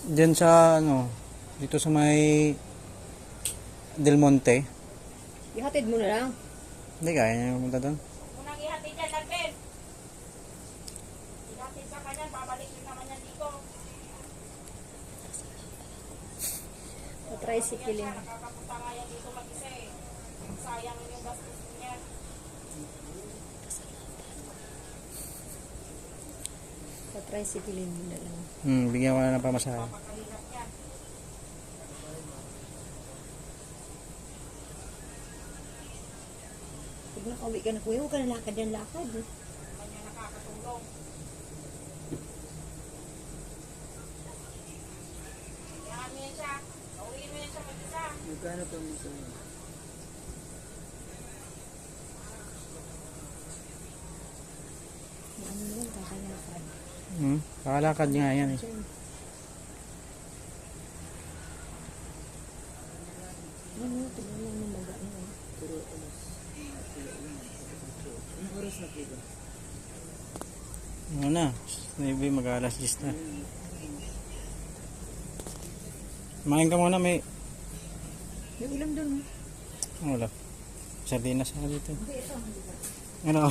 Diyan sa ano, dito sa may Del Monte. Ihatid mo na lang. Hindi kaya niya pumunta doon. Unang ihatid yan, Alvin. Ihatid sa kanya, babalik din naman yan dito. Tricycle yan. Nakakapunta nga yan dito mag-isa eh. Sayang yung gastos niya. Tricycle mo na lang. Bigyan ko na ng pamasahe. Pagkahinap niya. Pag nakauwi ka na kuya, huwag ka na lakad yan lakad. Kanya nakakatulong. Kayaan mo yan siya. Pauwiin mo yan siya mag-isa. Magkano pa minsan yun? Ano yun, kakalakad. Kakalakad nga yan eh. Diyan. Ano, tignan lang ng baga niya. Pero alas. Anong oras na po ba? Ano na, maybe mag-alas 10 na. Kumain ka muna, may May ulam doon. wala. Sardinas ako dito. Hindi, ito. Ano?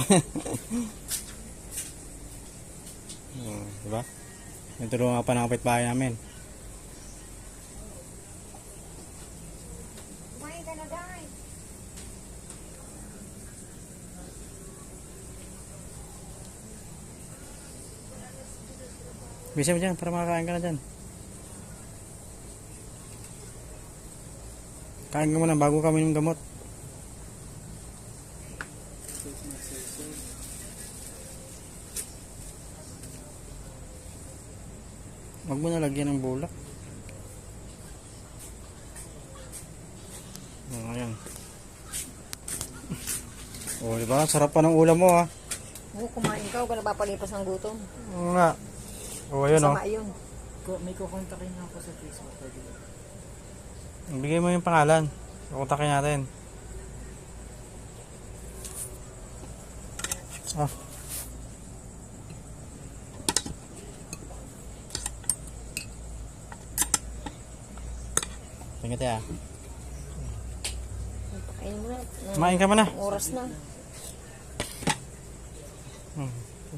Diba? May tulungan pa ng kapitbahay namin. Kumain ka na, guys. Bisa mo dyan para makakain ka na dyan. Kain ka muna bago kami ng gamot. Huwag mo na lagyan ng bulak. Ayan. Oh, diba? Sarap pa ng ulam mo, ha? Oo, kumain ka. Huwag ka napapalipas ng gutom. Oo nga. Oh, ayun, oh. Sama yun. May kukontakin na ako sa Facebook. Pwede ba? Bigay mo yung pangalan. Kukontakin natin. Ah. Tingnan tayo. Pakainin mo na. Kumain ka muna. Oras na.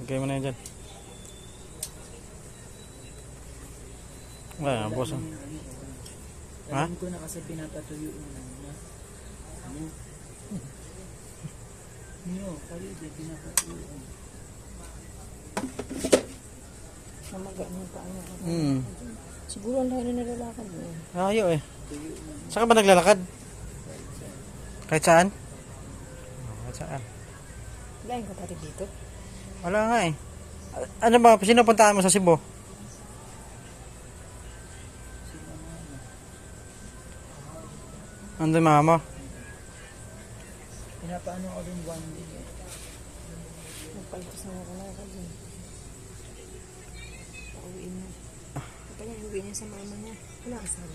Bigay mo na yan dyan. Wala, boss. Ha? Alam ko na kasi pinapatuyo mo lang na. Ano? Niyo, kayo din pinapatuyo. Namaga mo pa ano. Siguro ang lahat na nalalakad mo. Ayaw eh. Saan ka ba naglalakad? Kahit saan? Kahit saan? Wala yung kapatid dito. Wala nga eh. Ano ba? Sino puntaan mo sa Cebu? Andun mama mo? Pinapaano ko din one day. Nagpalipas na ako lakad yun. Pauwiin mo. Ito niya, uwi niya sa mama niya. Wala ka sa